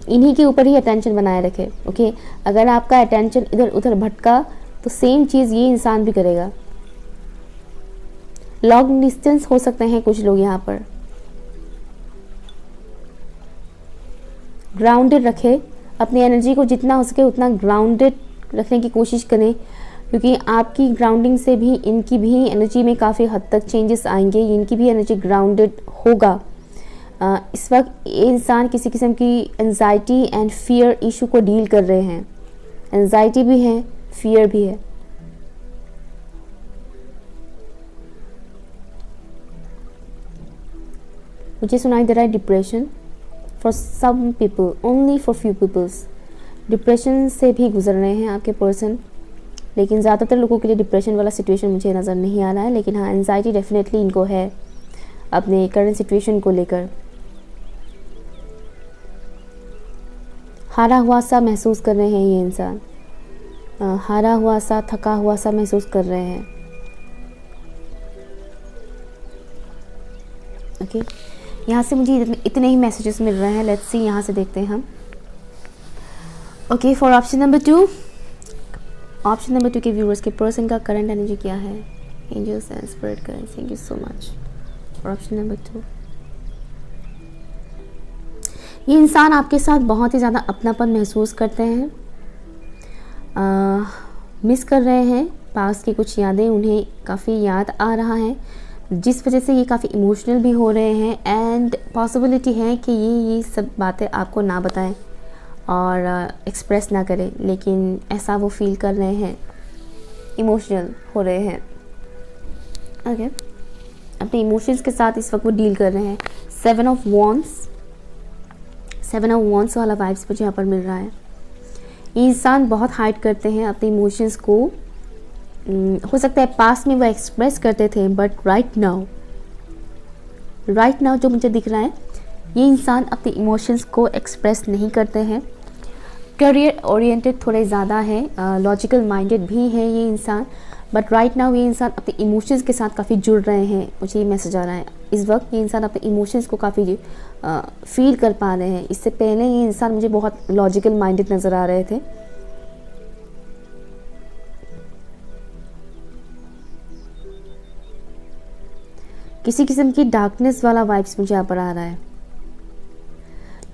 इन्हीं के ऊपर ही अटेंशन बनाए रखें, ओके। अगर आपका अटेंशन इधर उधर भटका तो सेम चीज़ ये इंसान भी करेगा। लॉन्ग डिस्टेंस हो सकते हैं कुछ लोग यहाँ पर। ग्राउंडेड रखें, अपनी एनर्जी को जितना हो सके उतना ग्राउंडेड रखने की कोशिश करें, क्योंकि आपकी ग्राउंडिंग से भी इनकी भी एनर्जी में काफ़ी हद तक चेंजेस आएंगे, इनकी भी एनर्जी ग्राउंडेड होगा। इस वक्त ये इंसान किसी किस्म की एंजाइटी एंड फियर इशू को डील कर रहे हैं। एंजाइटी भी है, फियर भी है। मुझे सुनाई दे रहा है depression for some people, only for few peoples. Depression से भी गुजर रहे हैं आपके पर्सन, लेकिन ज़्यादातर लोगों के लिए डिप्रेशन वाला सिचुएशन मुझे नज़र नहीं आ रहा है। लेकिन हाँ, एंजाइटी डेफिनेटली इनको है अपने करंट सिचुएशन को लेकर। हारा हुआ सा महसूस कर रहे हैं ये इंसान, हारा हुआ सा, थका हुआ सा महसूस कर रहे हैं, ओके। यहाँ से मुझे इतने ही मैसेजेस मिल रहे हैं। लेट्स सी, यहाँ से देखते हैं हम। Okay, for option number 2, option number 2 के व्यूअर्स के पर्सन का करंट एनर्जी क्या है? Angels and spirit guides, thank you so much for option number 2। ये इंसान आपके साथ बहुत ही ज़्यादा अपनापन महसूस करते हैं, मिस कर रहे हैं पास्ट की कुछ यादें, उन्हें काफ़ी याद आ रहा है, जिस वजह से ये काफ़ी इमोशनल भी हो रहे हैं। एंड पॉसिबिलिटी है कि ये सब बातें आपको ना बताएं और एक्सप्रेस ना करें, लेकिन ऐसा वो फील कर रहे हैं, इमोशनल हो रहे हैं, ओके। अपने इमोशंस के साथ इस वक्त वो डील कर रहे हैं। 7 ऑफ वॉन्ड्स वाला वाइब्स मुझे यहाँ पर मिल रहा है। ये इंसान बहुत हाइड करते हैं अपने इमोशंस को। हो सकता है पास्ट में वो एक्सप्रेस करते थे, बट राइट नाउ जो मुझे दिख रहा है, ये इंसान अपने इमोशंस को एक्सप्रेस नहीं करते हैं। करियर ओरिएंटेड थोड़े ज़्यादा है, लॉजिकल माइंडेड भी है ये इंसान, बट राइट नाउ ये इंसान अपने इमोशंस के साथ काफ़ी जुड़ रहे हैं। मुझे ये मैसेज आ रहा है, इस वक्त ये इंसान अपने इमोशंस को काफ़ी फील कर पा रहे हैं। इससे पहले ये इंसान मुझे बहुत लॉजिकल माइंडेड नज़र आ रहे थे। किसी किस्म की डार्कनेस वाला वाइब्स मुझे यहाँ पर आ रहा है,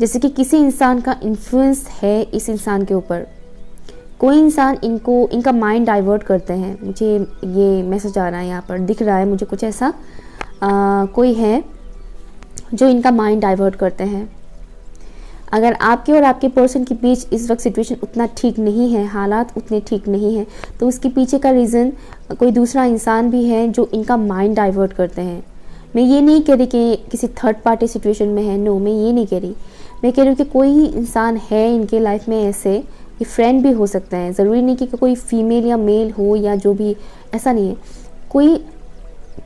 जैसे कि किसी इंसान का इन्फ्लुएंस है इस इंसान के ऊपर। कोई इंसान इनका माइंड डाइवर्ट करते हैं, मुझे ये मैसेज आ रहा है, यहाँ पर दिख रहा है मुझे कुछ ऐसा। कोई है जो इनका माइंड डाइवर्ट करते हैं। अगर आपके और आपके पर्सन के बीच इस वक्त सिचुएशन उतना ठीक नहीं है, हालात उतने ठीक नहीं हैं, तो उसके पीछे का रीज़न कोई दूसरा इंसान भी है जो इनका माइंड डाइवर्ट करते हैं। मैं ये नहीं कह रही कि किसी थर्ड पार्टी सिचुएशन में है, नो, मैं ये नहीं कह रही। मैं कह रही हूँ कि कोई इंसान है इनके लाइफ में ऐसे, ये फ्रेंड भी हो सकते हैं, ज़रूरी नहीं कि कोई फीमेल या मेल हो या जो भी, ऐसा नहीं है। कोई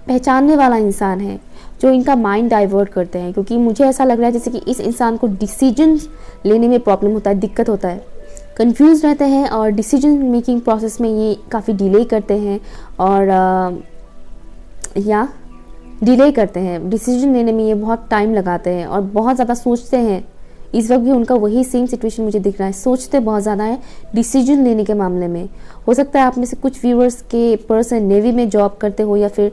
पहचानने वाला इंसान है जो इनका माइंड डाइवर्ट करते हैं, क्योंकि मुझे ऐसा लग रहा है जैसे कि इस इंसान को डिसीजन लेने में प्रॉब्लम होता है, दिक्कत होता है, कंफ्यूज रहते हैं और डिसीजन मेकिंग प्रोसेस में ये काफ़ी डिले करते हैं और डिले करते हैं डिसीजन लेने में। ये बहुत टाइम लगाते हैं और बहुत ज़्यादा सोचते हैं। इस वक्त भी उनका वही सेम सिचुएशन मुझे दिख रहा है, सोचते बहुत ज़्यादा है डिसीजन लेने के मामले में। हो सकता है आप में से कुछ व्यूअर्स के पर्सन नेवी में जॉब करते हो या फिर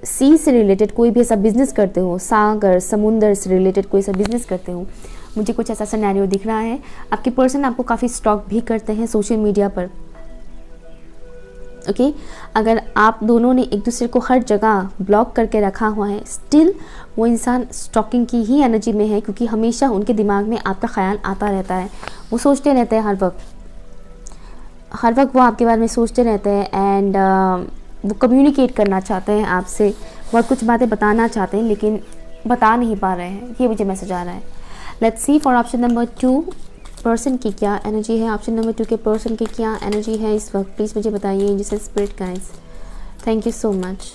सी से रिलेटेड कोई भी ऐसा बिजनेस करते हो, सागर समुंदर से रिलेटेड कोई ऐसा बिजनेस करते हो। मुझे कुछ ऐसा सिनेरियो दिख रहा है। आपके पर्सन आपको काफ़ी स्टॉक भी करते हैं सोशल मीडिया पर। ओके अगर आप दोनों ने एक दूसरे को हर जगह ब्लॉक करके रखा हुआ है, स्टिल वो इंसान स्टॉकिंग की ही एनर्जी में है, क्योंकि हमेशा उनके दिमाग में आपका ख्याल आता रहता है। वो सोचते रहते हैं हर वक्त वो आपके बारे में सोचते रहते हैं एंड वो कम्युनिकेट करना चाहते हैं आपसे, बहुत कुछ बातें बताना चाहते हैं लेकिन बता नहीं पा रहे हैं। ये मुझे मैसेज आ रहा है। Let's see for option number 2 person की क्या एनर्जी है। ऑप्शन नंबर 2 के पर्सन की क्या एनर्जी है इस वक्त, प्लीज़ मुझे बताइए। जिसे spirit guides, thank you so much.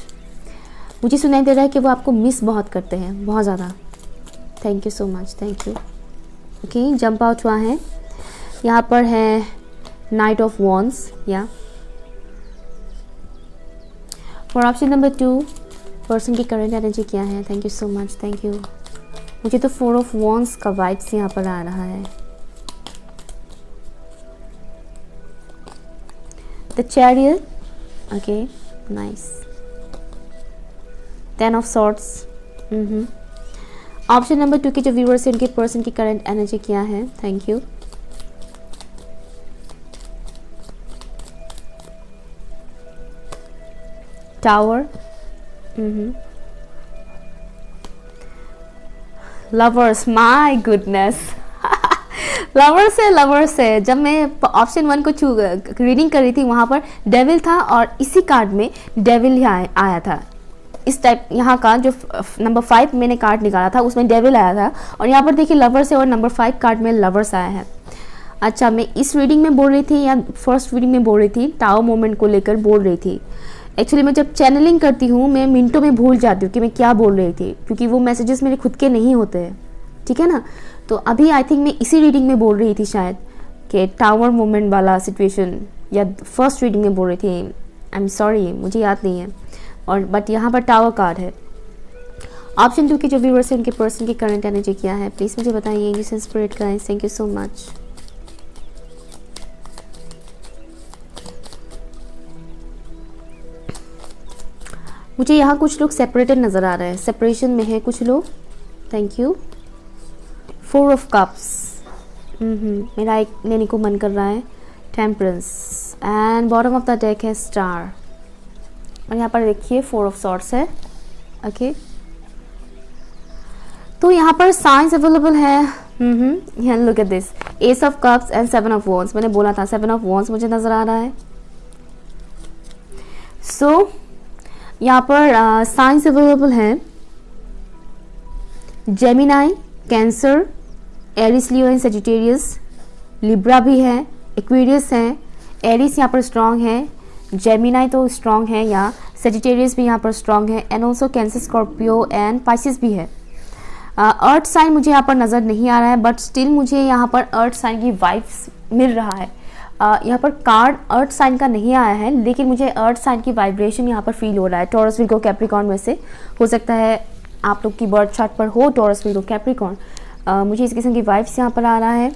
मुझे सुनाई दे रहा है कि वो आपको मिस बहुत करते हैं, बहुत ज़्यादा। Thank you so much, thank you. Okay jump out हुआ है, यहाँ पर है नाइट ऑफ वॉन्ड्स या फॉर ऑप्शन नंबर 2 पर्सन की करंट एनर्जी क्या है। Thank you so much, thank you. मुझे तो 4 ऑफ वॉन्ड्स का वाइब्स यहाँ पर आ रहा है। The chariot, okay nice. 10 of swords. Option number 2 के जो व्यूअर्स हैं उनके पर्सन की करंट एनर्जी क्या है। Thank you. Tower, lovers, my goodness. Lovers है। जब मैं ऑप्शन 1 को रीडिंग कर रही थी वहाँ पर डेविल था और इसी कार्ड में डेविल ही आया था। इस टाइप यहाँ का जो नंबर 5 मैंने कार्ड निकाला था उसमें डेविल आया था और यहाँ पर देखिए लवर्स है और नंबर 5 कार्ड में लवर्स आया है। अच्छा मैं इस रीडिंग में बोल रही थी या फर्स्ट रीडिंग में बोल रही थी, टावर मोमेंट को लेकर बोल रही थी। एक्चुअली मैं जब चैनलिंग करती हूँ मैं मिनटों में भूल जाती हूँ कि मैं क्या बोल रही थी, क्योंकि वो मैसेजेस मेरे खुद के नहीं होते हैं, ठीक है ना। तो अभी आई थिंक मैं इसी रीडिंग में बोल रही थी शायद कि टावर मोमेंट वाला सिचुएशन, या फर्स्ट रीडिंग में बोल रही थी। आई एम सॉरी, मुझे याद नहीं है। और बट यहाँ पर टावर कार्ड है। ऑप्शन 2 के जो व्यूअर्स हैं उनके पर्सन की करंट एनर्जी क्या है, प्लीज़ मुझे बताइए। जिस spirit guys, thank you so much. मुझे यहाँ कुछ लोग सेपरेटेड नज़र आ रहे हैं, सेपरेशन में है कुछ लोग। Thank you. 4 ऑफ कप्स, मेरा एक लेने को मन कर रहा है। Temperance and bottom of the deck है स्टार और यहाँ पर देखिए 4 ऑफ सॉर्ड्स है। ओके तो यहाँ पर साइंस अवेलेबल है। यहाँ look at this, S of cups and 7 of wands. मैंने बोला था 7 ऑफ वॉन्ड्स मुझे नज़र आ रहा है। सो यहाँ पर साइंस अवेलेबल है Gemini, Cancer, Aries, Leo and Sagittarius. Libra भी है, एक्वेरियस है, एरिस यहाँ पर स्ट्रॉन्ग है, जेमिनाई तो स्ट्रॉन्ग है, या सजिटेरियस भी यहाँ पर स्ट्रॉन्ग है, and also cancer, Scorpio and Pisces भी है। अर्थ साइन मुझे यहाँ पर नज़र नहीं आ रहा है, बट स्टिल मुझे यहाँ पर अर्थ साइन की वाइब्स मिल रहा है। यहाँ पर कार्ड अर्थ साइन का नहीं आया है, लेकिन मुझे अर्थ साइन की वाइब्रेशन यहाँ पर फील हो रहा है। टॉरस, विर्गो, कैप्रिकॉर्न में से हो सकता है आप लोग की बर्थ चार्ट पर हो टॉरस, विर्गो, कैप्रिकॉर्न। मुझे इस किस्म की वाइब्स यहाँ पर आ रहा है।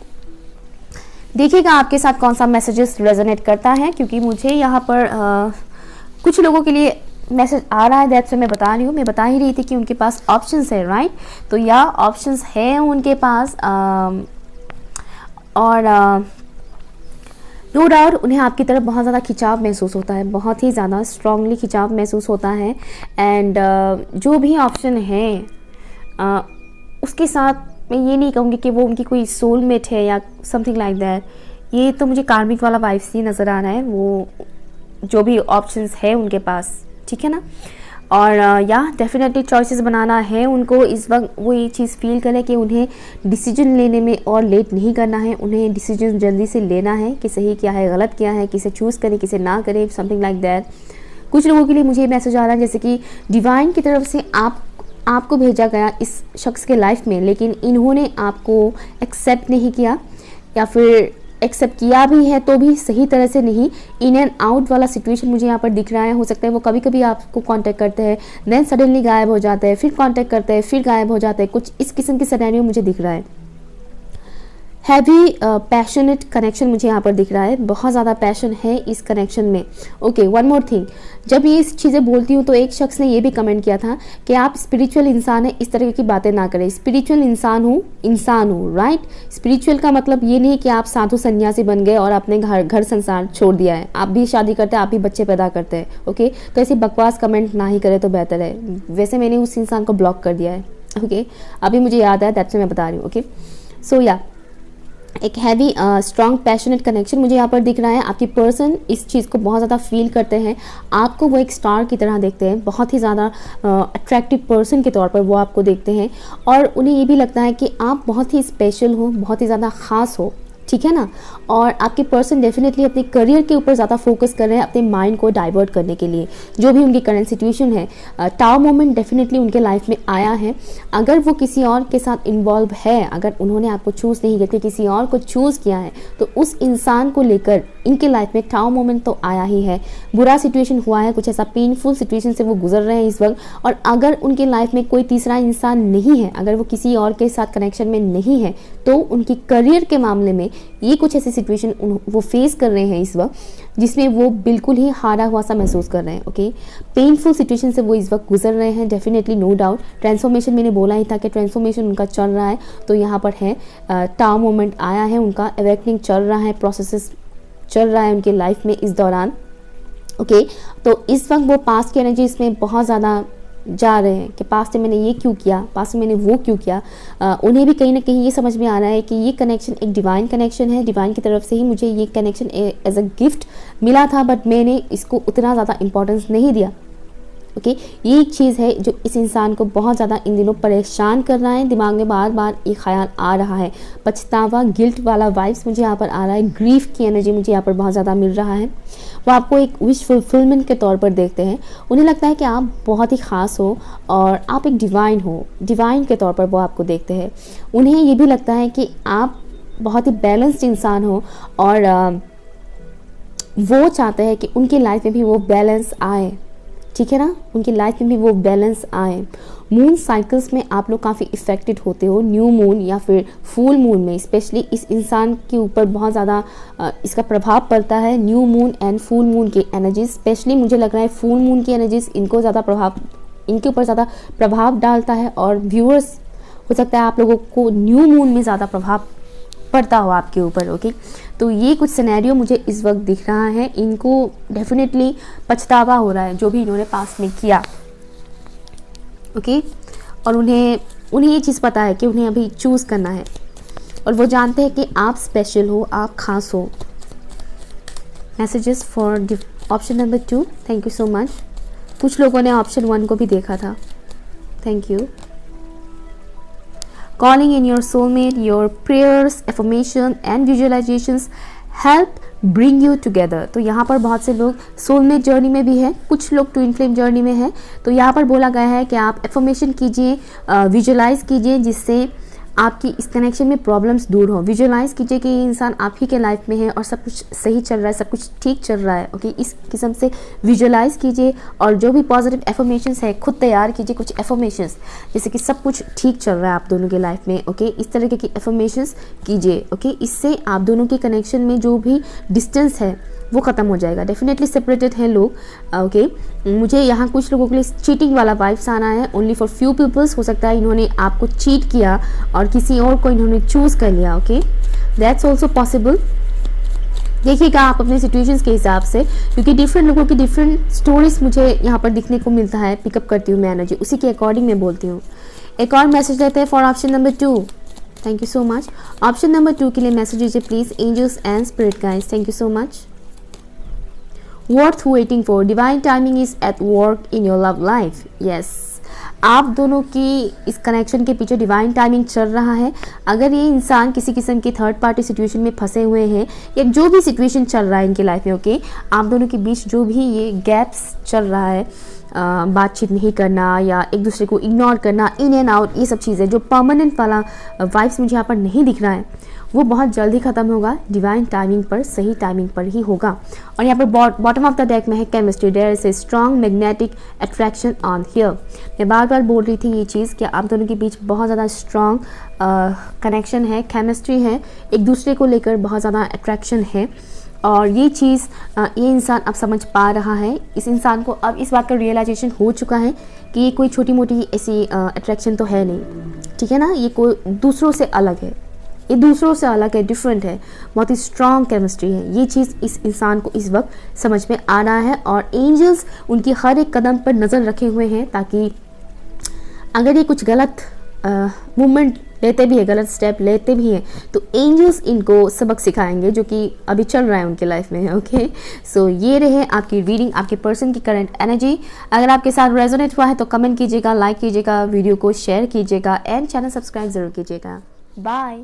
देखिएगा आपके साथ कौन सा मैसेजेस रेजोनेट करता है, क्योंकि मुझे यहाँ पर कुछ लोगों के लिए मैसेज आ रहा है, दैट्स व्हाई मैं बता रही हूँ। मैं बता ही रही थी कि उनके पास ऑप्शंस है, राइट। तो या ऑप्शंस है उनके पास और नो डाउट उन्हें आपकी तरफ बहुत ज़्यादा खिंचाव महसूस होता है, बहुत ही ज़्यादा स्ट्रांगली खिंचाव महसूस होता है। एंड जो भी ऑप्शन है उसके साथ मैं ये नहीं कहूँगी कि वो उनकी कोई सोलमेट है या समथिंग लाइक दैट। ये तो मुझे कार्मिक वाला वाइब्स ही नज़र आ रहा है, वो जो भी ऑप्शंस है उनके पास, ठीक है ना। और या डेफिनेटली चॉइसेस बनाना है उनको। इस वक्त वो ये चीज़ फील करें कि उन्हें डिसीजन लेने में और लेट नहीं करना है, उन्हें डिसीजन जल्दी से लेना है कि सही क्या है, गलत क्या है, किसे चूज़ करें, किसे ना करें, समथिंग लाइक दैट। कुछ लोगों के लिए मुझे मैसेज आ रहा है जैसे कि डिवाइन की तरफ से आपको भेजा गया इस शख्स के लाइफ में, लेकिन इन्होंने आपको एक्सेप्ट नहीं किया, या फिर एक्सेप्ट किया भी है तो भी सही तरह से नहीं। इन एंड आउट वाला सिचुएशन मुझे यहाँ पर दिख रहा है। हो सकता है वो कभी कभी आपको कांटेक्ट करते हैं, देन सडनली गायब हो जाते हैं, फिर कांटेक्ट करते हैं, फिर गायब हो जाते हैं। कुछ इस किस्म की सिनेरियो मुझे दिख रहा है। हैवी पैशनेट कनेक्शन मुझे यहाँ पर दिख रहा है, बहुत ज़्यादा पैशन है इस कनेक्शन में। ओके, वन मोर थिंग, जब ये चीज़ें बोलती हूँ तो एक शख्स ने ये भी कमेंट किया था कि आप स्पिरिचुअल इंसान हैं, इस तरह की बातें ना करें। स्पिरिचुअल इंसान हूँ, राइट। स्पिरिचुअल का मतलब ये नहीं कि आप साधु सन्यासी बन गए और अपने घर संसार छोड़ दिया है। आप भी शादी करते हैं, आप भी बच्चे पैदा करते हैं। ओके, तो ऐसी बकवास कमेंट ना ही करें तो बेहतर है। वैसे मैंने उस इंसान को ब्लॉक कर दिया है। ओके, अभी मुझे याद है, दैट्स मैं बता रही हूँ। ओके, सो या एक हैवी स्ट्रॉन्ग पैशनेट कनेक्शन मुझे यहाँ पर दिख रहा है। आपकी पर्सन इस चीज़ को बहुत ज़्यादा फील करते हैं, आपको वो एक स्टार की तरह देखते हैं, बहुत ही ज़्यादा अट्रैक्टिव पर्सन के तौर पर वो आपको देखते हैं, और उन्हें ये भी लगता है कि आप बहुत ही स्पेशल हो, बहुत ही ज़्यादा ख़ास हो, ठीक है ना। और आपके पर्सन डेफिनेटली अपने करियर के ऊपर ज़्यादा फोकस कर रहे हैं, अपने माइंड को डाइवर्ट करने के लिए। जो भी उनकी करंट सिचुएशन है, टाउ मोमेंट डेफिनेटली उनके लाइफ में आया है। अगर वो किसी और के साथ इन्वॉल्व है, अगर उन्होंने आपको चूज़ नहीं करके किसी और को चूज़ किया है, तो उस इंसान को लेकर इनके लाइफ में टाउ मोमेंट तो आया ही है। बुरा सिचुएशन हुआ है, कुछ ऐसा पेनफुल सिचुएशन से वो गुजर रहे हैं इस वक्त। और अगर उनके लाइफ में कोई तीसरा इंसान नहीं है, अगर वो किसी और के साथ कनेक्शन में नहीं है, तो उनकी करियर के मामले में ये कुछ ऐसी सिचुएशन वो फेस कर रहे हैं इस वक्त, जिसमें वो बिल्कुल ही हारा हुआ सा महसूस कर रहे हैं। ओके, पेनफुल सिचुएशन से वो इस वक्त गुजर रहे हैं, डेफिनेटली, नो डाउट। ट्रांसफॉर्मेशन मैंने बोला ही था कि ट्रांसफॉर्मेशन उनका चल रहा है, तो यहाँ पर है टाउ मोमेंट आया है, उनका अवेकनिंग चल रहा है, प्रोसेसेस चल रहा है उनके लाइफ में इस दौरान। ओके, तो इस वक्त वो पास्ट की एनर्जी इसमें बहुत ज़्यादा जा रहे हैं कि पास्ट में मैंने ये क्यों किया, पास्ट में मैंने वो क्यों किया। उन्हें भी कहीं ना कहीं ये समझ में आ रहा है कि ये कनेक्शन एक डिवाइन कनेक्शन है, डिवाइन की तरफ से ही मुझे ये कनेक्शन एज अ गिफ्ट मिला था, बट मैंने इसको उतना ज़्यादा इंपॉर्टेंस नहीं दिया। ओके, ये एक चीज़ है जो इस इंसान को बहुत ज़्यादा इन दिनों परेशान कर रहा है। दिमाग में बार बार ये ख्याल आ रहा है, पछतावा, गिल्ट वाला वाइब्स मुझे यहाँ पर आ रहा है, ग्रीफ की एनर्जी मुझे यहाँ पर बहुत ज़्यादा मिल रहा है। वो आपको एक विश फुलफिलमेंट के तौर पर देखते हैं। उन्हें लगता है कि आप बहुत ही ख़ास हो और आप एक डिवाइन हो, डिवाइन के तौर पर वो आपको देखते हैं। उन्हें ये भी लगता है कि आप बहुत ही बैलेंस्ड इंसान हो, और वो चाहते हैं कि उनकी लाइफ में भी वो बैलेंस आए, ठीक है ना, उनकी लाइफ में भी वो बैलेंस आए। मून साइकिल्स में आप लोग काफ़ी इफेक्टेड होते हो, न्यू मून या फिर फुल मून में स्पेशली इस इंसान के ऊपर बहुत ज़्यादा इसका प्रभाव पड़ता है। New moon and full moon की एनर्जीज, स्पेशली मुझे लग रहा है फुल मून की एनर्जीज इनको ज़्यादा इनके ऊपर ज़्यादा प्रभाव डालता है, और व्यूअर्स हो सकता है आप लोगों को न्यू मून में ज़्यादा प्रभाव पड़ता हो आपके ऊपर। ओके, तो ये कुछ सिनेरियो मुझे इस वक्त दिख रहा है। इनको डेफिनेटली पछतावा हो रहा है जो भी इन्होंने पास्ट में किया। ओके, और उन्हें ये चीज़ पता है कि उन्हें अभी चूज़ करना है, और वो जानते हैं कि आप स्पेशल हो, आप खास हो। Messages for option number 2, thank you so much. कुछ लोगों ने ऑप्शन 1 को भी देखा था, thank you. Calling in your soulmate, your prayers, affirmation and visualizations help bring you together। तो यहाँ पर बहुत से लोग सोलमेट जर्नी में भी है, कुछ लोग ट्विन फ्लेम जर्नी में है। तो यहाँ पर बोला गया है कि आप एफर्मेशन कीजिए, विजुलाइज कीजिए, जिससे आपकी इस कनेक्शन में प्रॉब्लम्स दूर हो। विजुलाइज कीजिए कि ये इंसान आप ही के लाइफ में है और सब कुछ सही चल रहा है, सब कुछ ठीक चल रहा है। ओके, इस किस्म से विजुलाइज कीजिए, और जो भी पॉजिटिव एफर्मेशंस है खुद तैयार कीजिए, कुछ एफर्मेशंस जैसे कि सब कुछ ठीक चल रहा है आप दोनों के लाइफ में। ओके, इस तरीके की एफर्मेशंस कीजिए। ओके, इससे आप दोनों के कनेक्शन में जो भी डिस्टेंस है वो ख़त्म हो जाएगा। डेफिनेटली सेपरेटेड हैं लोग। ओके, मुझे यहाँ कुछ लोगों के लिए चीटिंग वाला वाइब्स आना है, ओनली फॉर फ्यू पीपल्स। हो सकता है इन्होंने आपको चीट किया और किसी और को इन्होंने चूज़ कर लिया। Okay, that's also possible. देखिएगा आप अपने सिचुएशंस के हिसाब से, क्योंकि डिफरेंट लोगों की डिफरेंट स्टोरीज मुझे यहाँ पर दिखने को मिलता है। पिकअप करती हूँ मैं एनर्जी, उसी के अकॉर्डिंग मैं बोलती हूँ। एक और मैसेज लेते हैं for option number 2, thank you so much. Option number 2 के लिए मैसेज दीजिए please, angels and spirit guides, thank you so much. Worth waiting for, divine timing is at work in your love life। yes, आप दोनों की इस connection के पीछे divine timing चल रहा है। अगर ये इंसान किसी किस्म की थर्ड पार्टी सिचुएशन में फंसे हुए हैं, या जो भी सिचुएशन चल रहा है इनकी लाइफ में, ओके, आप दोनों के बीच जो भी ये गैप्स चल रहा है, बातचीत नहीं करना या एक दूसरे को इग्नोर करना, इन एंड आउट, ये सब चीज़ें जो परमानेंट वाला वाइब्स मुझे यहाँ पर नहीं दिख रहा है, वो बहुत जल्दी ख़त्म होगा, डिवाइन टाइमिंग पर, सही टाइमिंग पर ही होगा। और यहाँ पर बॉटम ऑफ द डेक में है chemistry, there is a strong magnetic attraction on here. मैं बार बार बोल रही थी ये चीज़ कि आप दोनों के बीच बहुत ज़्यादा स्ट्रॉन्ग कनेक्शन है, केमिस्ट्री है, एक दूसरे को लेकर बहुत ज़्यादा अट्रैक्शन है। और ये चीज़ ये इंसान अब समझ पा रहा है, इस इंसान को अब इस बात का रियलाइजेशन हो चुका है कि ये कोई छोटी मोटी ऐसी अट्रैक्शन तो है नहीं, ठीक है ना, ये कोई दूसरों से अलग है, ये दूसरों से अलग है, डिफरेंट है, बहुत ही स्ट्रॉन्ग केमिस्ट्री है। ये चीज़ इस इंसान को इस वक्त समझ में आ रहा है और एंजल्स उनकी हर एक कदम पर नज़र रखे हुए हैं, ताकि अगर ये कुछ गलत मूवमेंट लेते भी है, गलत स्टेप लेते भी हैं, तो एंजल्स इनको सबक सिखाएंगे जो कि अभी चल रहा है उनके लाइफ में। ओके, सो ये रहे आपकी रीडिंग, आपके पर्सन की करंट एनर्जी। अगर आपके साथ रेजोनेट हुआ है तो कमेंट कीजिएगा, लाइक कीजिएगा, वीडियो को शेयर कीजिएगा एंड चैनल सब्सक्राइब ज़रूर कीजिएगा। बाय।